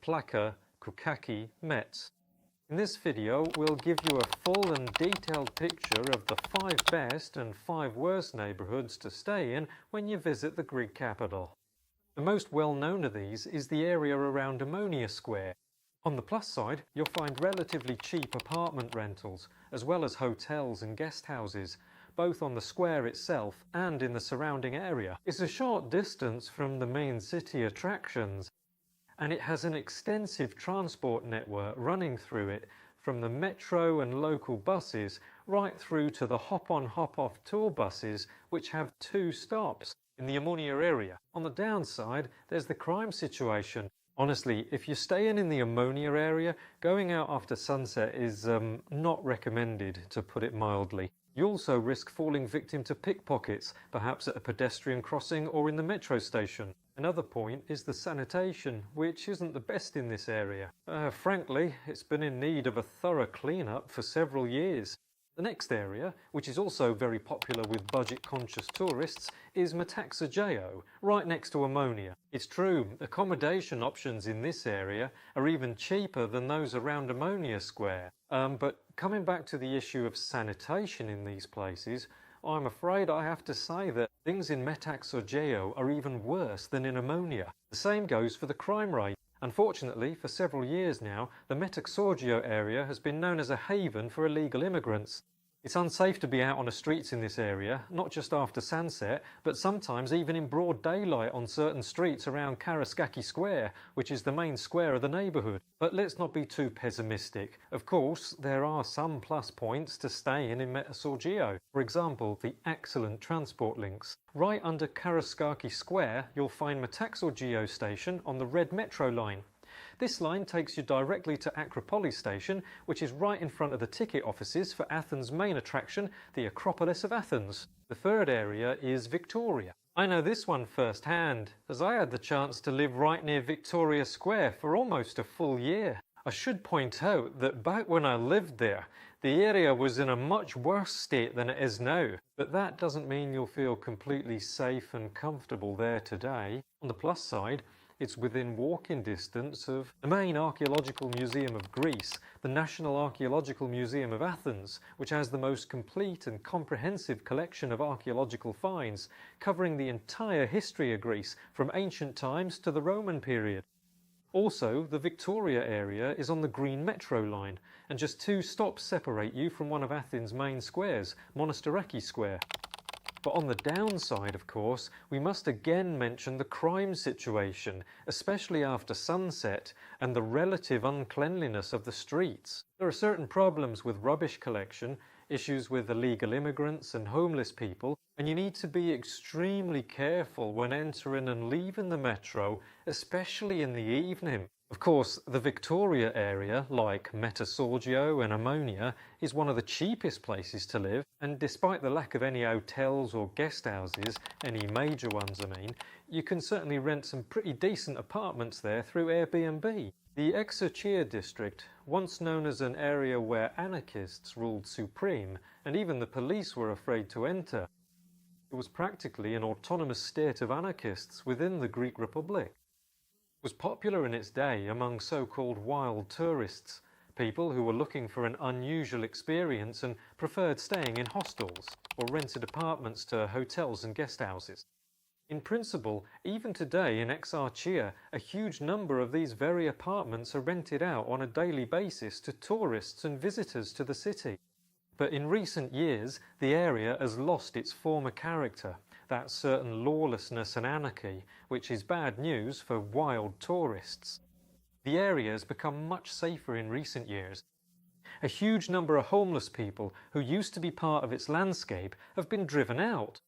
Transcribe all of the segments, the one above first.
Plaka, Koukaki, Metz. In this video, we'll give you a full and detailed picture of the 5 best and 5 worst neighbourhoods to stay in when you visit the Greek capital. The most well-known of these is the area around Omonia Square. On the plus side, you'll find relatively cheap apartment rentals, as well as hotels and guest houses, both on the square itself and in the surrounding area. It's a short distance from the main city attractions, and it has an extensive transport network running through it, from the metro and local buses right through to the hop-on hop-off tour buses, which have 2 stops in the Omonia area. On the downside, there's the crime situation. Honestly, if you're staying in the Omonia area, going out after sunset is not recommended, to put it mildly. You also risk falling victim to pickpockets, perhaps at a pedestrian crossing or in the metro station. Another point is the sanitation, which isn't the best in this area. Frankly, it's been in need of a thorough clean-up for several years. The next area, which is also very popular with budget-conscious tourists, is Metaxourgeio, right next to Omonia. It's true, accommodation options in this area are even cheaper than those around Omonia Square. But coming back to the issue of sanitation in these places, I'm afraid I have to say that things in Metaxourgeio are even worse than in Omonia. The same goes for the crime rate. Unfortunately, for several years now, the Metaxourgeio area has been known as a haven for illegal immigrants. It's unsafe to be out on the streets in this area, not just after sunset, but sometimes even in broad daylight on certain streets around Koukaki Square, which is the main square of the neighbourhood. But let's not be too pessimistic. Of course, there are some plus points to staying in Metaxourgeio. For example, the excellent transport links. Right under Koukaki Square, you'll find Metaxourgeio station on the red metro line. This line takes you directly to Acropolis station, which is right in front of the ticket offices for Athens' main attraction, the Acropolis of Athens. The third area is Viktoria. I know this one firsthand, as I had the chance to live right near Viktoria Square for almost a full year. I should point out that back when I lived there, the area was in a much worse state than it is now. But that doesn't mean you'll feel completely safe and comfortable there today. On the plus side, it's within walking distance of the main archaeological museum of Greece, the National Archaeological Museum of Athens, which has the most complete and comprehensive collection of archaeological finds, covering the entire history of Greece, from ancient times to the Roman period. Also, the Viktoria area is on the green metro line, and just 2 stops separate you from one of Athens' main squares, Monastiraki Square. But on the downside, of course, we must again mention the crime situation, especially after sunset, and the relative uncleanliness of the streets. There are certain problems with rubbish collection, issues with illegal immigrants and homeless people, and you need to be extremely careful when entering and leaving the metro, especially in the evening. Of course, the Viktoria area, like Metaxourgeio and Omonia, is one of the cheapest places to live, and despite the lack of any hotels or guest houses, any major ones I mean, you can certainly rent some pretty decent apartments there through Airbnb. The Exarcheia district, once known as an area where anarchists ruled supreme, and even the police were afraid to enter, it was practically an autonomous state of anarchists within the Greek Republic. Was popular in its day among so-called wild tourists, people who were looking for an unusual experience and preferred staying in hostels or rented apartments to hotels and guest houses. In principle, even today in Exarcheia, a huge number of these very apartments are rented out on a daily basis to tourists and visitors to the city. But in recent years, the area has lost its former character, that certain lawlessness and anarchy, which is bad news for wild tourists. The area has become much safer in recent years. A huge number of homeless people who used to be part of its landscape have been driven out.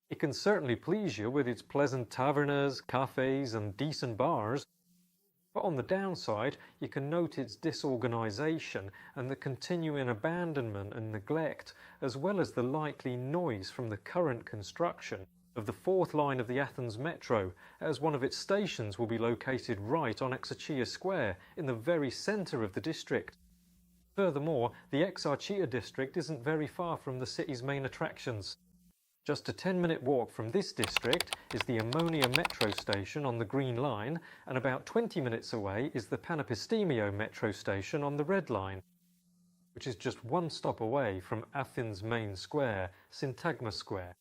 It can certainly please you with its pleasant tavernas, cafes and decent bars, but on the downside, you can note its disorganisation and the continuing abandonment and neglect, as well as the likely noise from the current construction of the 4th line of the Athens metro, as one of its stations will be located right on Exarcheia Square, in the very centre of the district. Furthermore, the Exarcheia district isn't very far from the city's main attractions. Just a 10-minute walk from this district is the Omonia metro station on the Green Line, and about 20 minutes away is the Panepistimiou metro station on the Red Line, which is just one stop away from Athens' main square, Syntagma Square.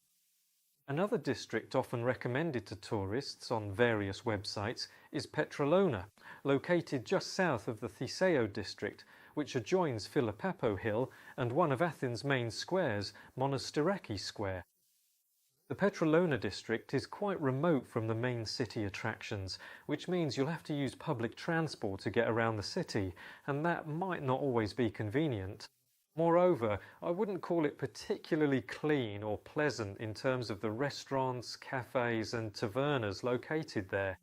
Another district often recommended to tourists on various websites is Petralona, located just south of the Thiseio district, which adjoins Philopapou Hill and one of Athens' main squares, Monasteraki Square. The Petralona district is quite remote from the main city attractions, which means you'll have to use public transport to get around the city, and that might not always be convenient. Moreover, I wouldn't call it particularly clean or pleasant in terms of the restaurants, cafes and tavernas located there.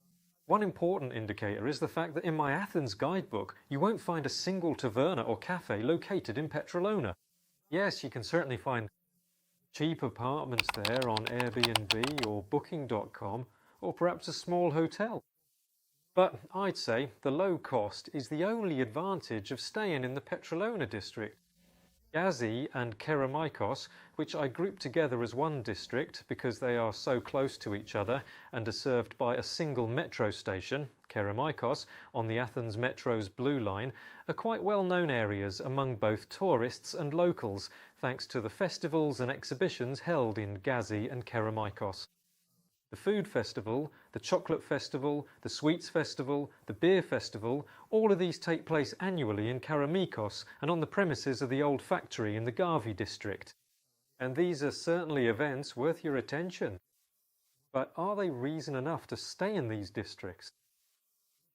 One important indicator is the fact that in my Athens guidebook you won't find a single taverna or cafe located in Petralona. Yes, you can certainly find cheap apartments there on Airbnb or Booking.com, or perhaps a small hotel. But I'd say the low cost is the only advantage of staying in the Petralona district. Gazi and Keramikos, which I group together as one district because they are so close to each other and are served by a single metro station, Keramikos, on the Athens Metro's Blue Line, are quite well-known areas among both tourists and locals, thanks to the festivals and exhibitions held in Gazi and Keramikos. The Food Festival, the Chocolate Festival, the Sweets Festival, the Beer Festival, all of these take place annually in Keramikos and on the premises of the old factory in the Gavi district. And these are certainly events worth your attention. But are they reason enough to stay in these districts?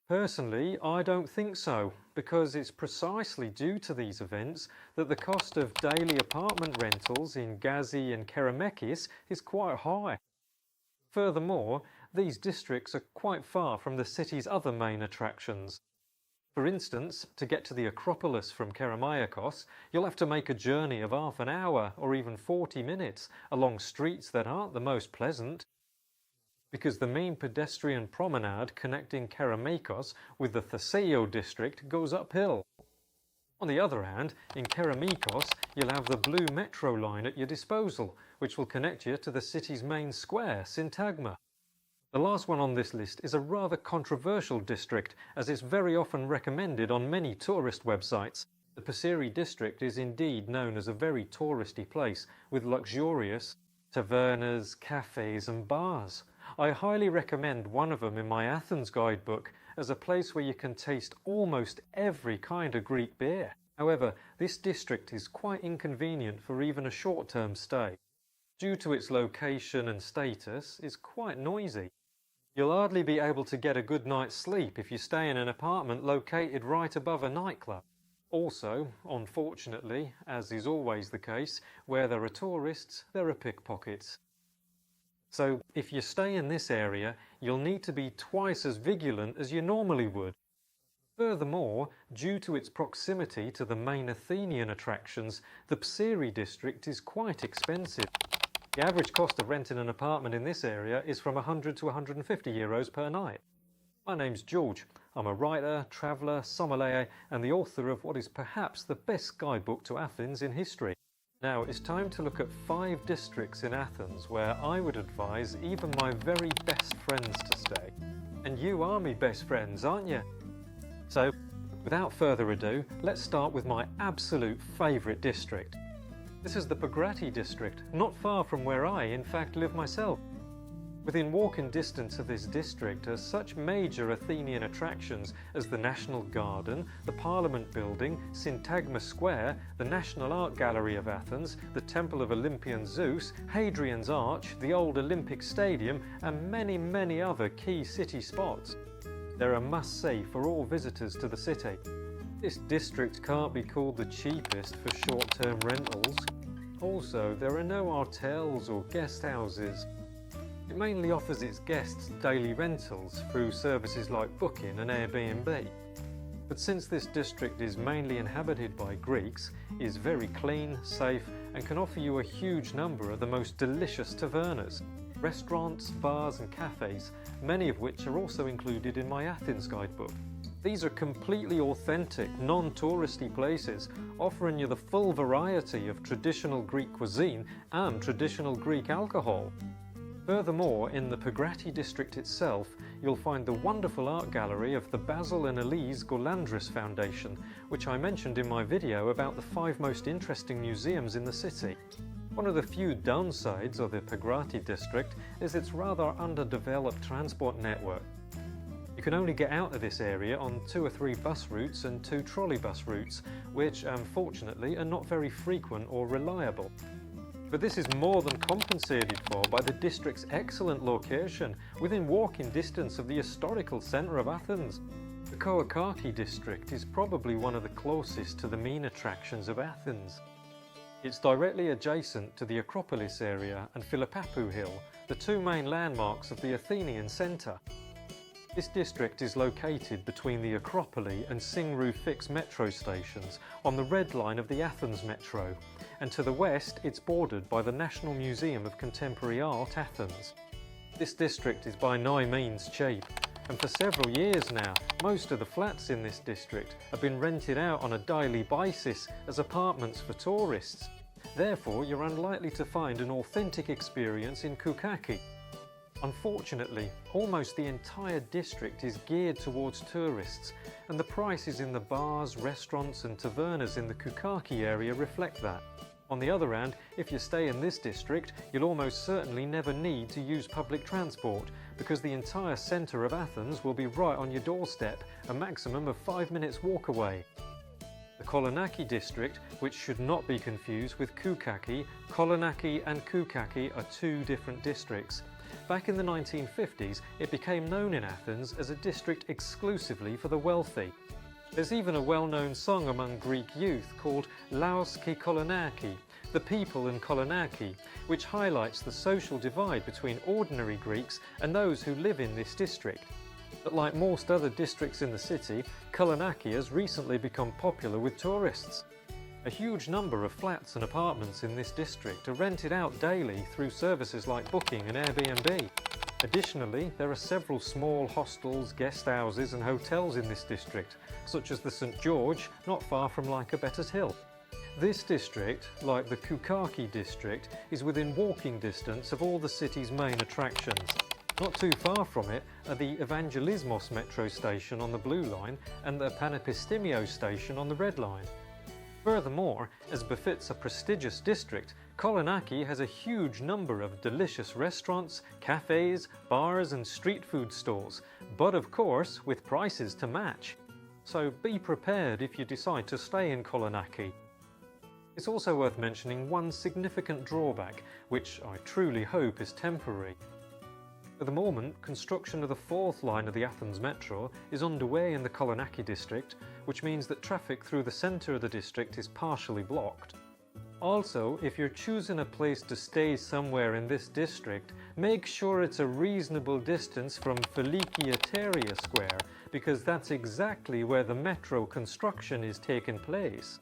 Personally, I don't think so, because it's precisely due to these events that the cost of daily apartment rentals in Gazi and Keramikos is quite high. Furthermore, these districts are quite far from the city's other main attractions. For instance, to get to the Acropolis from Keramikos, you'll have to make a journey of half an hour or even 40 minutes along streets that aren't the most pleasant, because the main pedestrian promenade connecting Keramikos with the Thiseio district goes uphill. On the other hand, in Keramikos, you'll have the blue metro line at your disposal, which will connect you to the city's main square, Syntagma. The last one on this list is a rather controversial district, as it's very often recommended on many tourist websites. The Psiri district is indeed known as a very touristy place, with luxurious tavernas, cafes and bars. I highly recommend one of them in my Athens guidebook as a place where you can taste almost every kind of Greek beer. However, this district is quite inconvenient for even a short-term stay. Due to its location and status, it's quite noisy. You'll hardly be able to get a good night's sleep if you stay in an apartment located right above a nightclub. Also, unfortunately, as is always the case, where there are tourists, there are pickpockets. So, if you stay in this area, you'll need to be twice as vigilant as you normally would. Furthermore, due to its proximity to the main Athenian attractions, the Psiri district is quite expensive. The average cost of renting an apartment in this area is from 100 to 150 euros per night. My name's George. I'm a writer, traveller, sommelier and the author of what is perhaps the best guidebook to Athens in history. Now it's time to look at 5 districts in Athens where I would advise even my very best friends to stay. And you are me best friends, aren't you? So, without further ado, let's start with my absolute favourite district. This is the Pangrati district, not far from where I, in fact, live myself. Within walking distance of this district are such major Athenian attractions as the National Garden, the Parliament Building, Syntagma Square, the National Art Gallery of Athens, the Temple of Olympian Zeus, Hadrian's Arch, the old Olympic Stadium and many, many other key city spots. They're a must-see for all visitors to the city. This district can't be called the cheapest for short-term rentals. Also, there are no hotels or guest houses. It mainly offers its guests daily rentals through services like Booking and Airbnb. But since this district is mainly inhabited by Greeks, it is very clean, safe and can offer you a huge number of the most delicious tavernas, restaurants, bars and cafes, many of which are also included in my Athens guidebook. These are completely authentic, non-touristy places, offering you the full variety of traditional Greek cuisine and traditional Greek alcohol. Furthermore, in the Pangrati district itself, you'll find the wonderful art gallery of the Basil and Elise Golandris Foundation, which I mentioned in my video about the 5 most interesting museums in the city. One of the few downsides of the Pangrati district is its rather underdeveloped transport network. You can only get out of this area on 2 or 3 bus routes and 2 trolley bus routes, which unfortunately are not very frequent or reliable. But this is more than compensated for by the district's excellent location within walking distance of the historical centre of Athens. The Koukaki district is probably one of the closest to the main attractions of Athens. It's directly adjacent to the Acropolis area and Philippapou Hill, the 2 main landmarks of the Athenian centre. This district is located between the Acropolis and Singru fixed metro stations on the red line of the Athens Metro, and to the west it's bordered by the National Museum of Contemporary Art, Athens. This district is by no means cheap, and for several years now, most of the flats in this district have been rented out on a daily basis as apartments for tourists. Therefore, you're unlikely to find an authentic experience in Koukaki. Unfortunately, almost the entire district is geared towards tourists, and the prices in the bars, restaurants and tavernas in the Koukaki area reflect that. On the other hand, if you stay in this district, you'll almost certainly never need to use public transport, because the entire centre of Athens will be right on your doorstep, a maximum of 5 minutes walk away. The Kolonaki district, which should not be confused with Koukaki, Kolonaki and Koukaki are 2 different districts. Back in the 1950s, it became known in Athens as a district exclusively for the wealthy. There's even a well-known song among Greek youth called Laos ki Kolonaki, the people in Kolonaki, which highlights the social divide between ordinary Greeks and those who live in this district. But like most other districts in the city, Kolonaki has recently become popular with tourists. A huge number of flats and apartments in this district are rented out daily through services like Booking and Airbnb. Additionally, there are several small hostels, guest houses and hotels in this district, such as the St George, not far from Lycabettus Hill. This district, like the Koukaki district, is within walking distance of all the city's main attractions. Not too far from it are the Evangelismos metro station on the blue line and the Panepistimios station on the red line. Furthermore, as befits a prestigious district, Kolonaki has a huge number of delicious restaurants, cafes, bars and street food stalls, but of course with prices to match. So be prepared if you decide to stay in Kolonaki. It's also worth mentioning one significant drawback, which I truly hope is temporary. At the moment, construction of the 4th line of the Athens Metro is underway in the Kolonaki district, which means that traffic through the centre of the district is partially blocked. Also, if you're choosing a place to stay somewhere in this district, make sure it's a reasonable distance from Veliki Square, because that's exactly where the metro construction is taking place,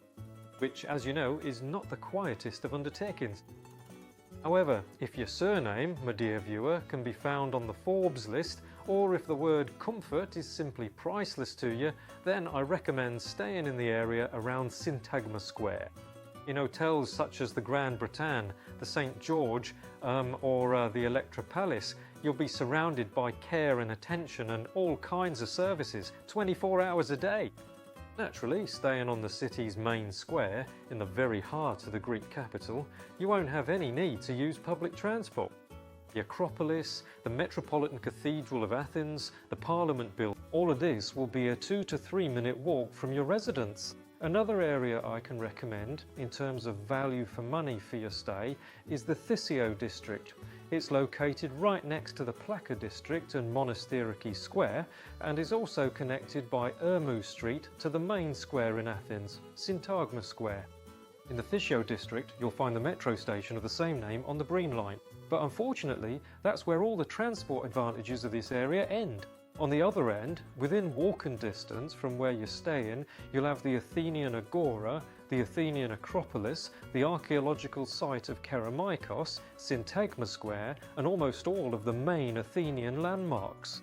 which, as you know, is not the quietest of undertakings. However, if your surname, my dear viewer, can be found on the Forbes list, or if the word comfort is simply priceless to you, then I recommend staying in the area around Syntagma Square. In hotels such as the Grand Bretagne, the St George or the Electra Palace, you'll be surrounded by care and attention and all kinds of services 24 hours a day. Naturally, staying on the city's main square, in the very heart of the Greek capital, you won't have any need to use public transport. The Acropolis, the Metropolitan Cathedral of Athens, the Parliament Building, all of this will be a 2 to 3 minute walk from your residence. Another area I can recommend in terms of value for money for your stay is the Thiseio district. It's located right next to the Plaka district and Monastiriki Square, and is also connected by Ermou Street to the main square in Athens, Syntagma Square. In the Thiseio district, you'll find the metro station of the same name on the Breen line, but unfortunately, that's where all the transport advantages of this area end. On the other end, within walking distance from where you're staying, you'll have the Athenian Agora, the Athenian Acropolis, the archaeological site of Keramikos, Syntagma Square, and almost all of the main Athenian landmarks.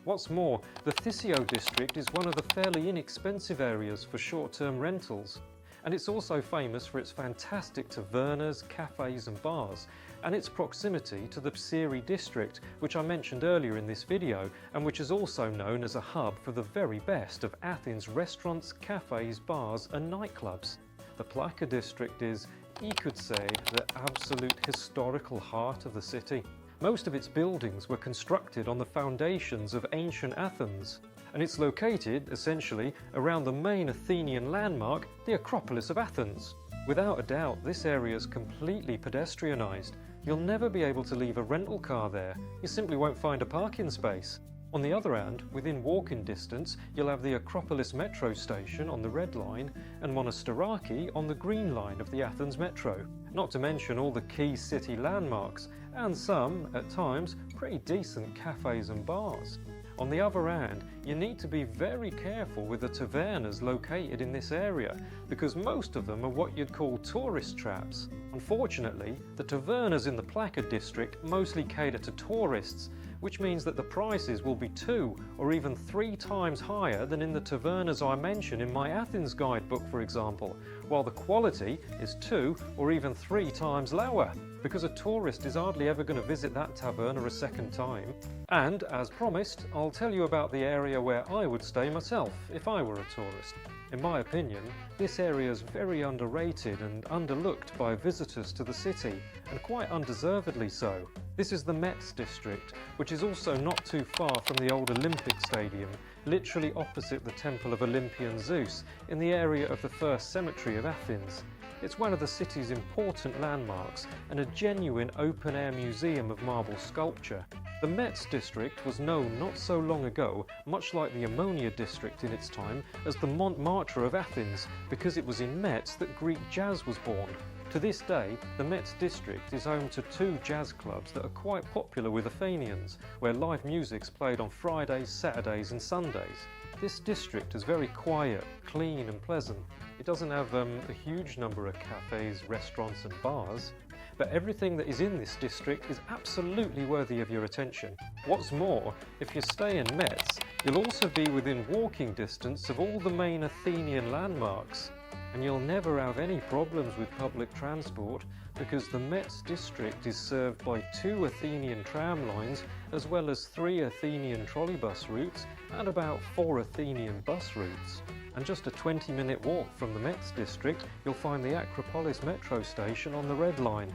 What's more, the Thiseio district is one of the fairly inexpensive areas for short-term rentals. And it's also famous for its fantastic tavernas, cafes and bars, and its proximity to the Psiri district, which I mentioned earlier in this video, and which is also known as a hub for the very best of Athens' restaurants, cafes, bars and nightclubs. The Plaka district is, you could say, the absolute historical heart of the city. Most of its buildings were constructed on the foundations of ancient Athens, and it's located, essentially, around the main Athenian landmark, the Acropolis of Athens. Without a doubt, this area is completely pedestrianised. You'll never be able to leave a rental car there. You simply won't find a parking space. On the other hand, within walking distance, you'll have the Acropolis metro station on the red line and Monastiraki on the green line of the Athens metro. Not to mention all the key city landmarks, and some, at times, pretty decent cafes and bars. On the other hand, you need to be very careful with the tavernas located in this area, because most of them are what you'd call tourist traps. Unfortunately, the tavernas in the Plaka district mostly cater to tourists, which means that the prices will be 2 or even 3 times higher than in the tavernas I mention in my Athens guidebook, for example, while the quality is 2 or even 3 times lower, because a tourist is hardly ever going to visit that taverna a second time. And, as promised, I'll tell you about the area where I would stay myself if I were a tourist. In my opinion, this area is very underrated and underlooked by visitors to the city, and quite undeservedly so. This is the Metz district, which is also not too far from the old Olympic Stadium, literally opposite the Temple of Olympian Zeus, in the area of the first cemetery of Athens. It's one of the city's important landmarks and a genuine open-air museum of marble sculpture. The Metz district was known not so long ago, much like the Omonia district in its time, as the Montmartre of Athens, because it was in Metz that Greek jazz was born. To this day, the Metz district is home to 2 jazz clubs that are quite popular with Athenians, where live music's played on Fridays, Saturdays and Sundays. This district is very quiet, clean and pleasant. It doesn't have a huge number of cafes, restaurants and bars, but everything that is in this district is absolutely worthy of your attention. What's more, if you stay in Metz, you'll also be within walking distance of all the main Athenian landmarks, and you'll never have any problems with public transport, because the Metz district is served by 2 Athenian tram lines, as well as 3 Athenian trolleybus routes and about 4 Athenian bus routes. And just a 20-minute walk from the Metz district, you'll find the Acropolis metro station on the red line.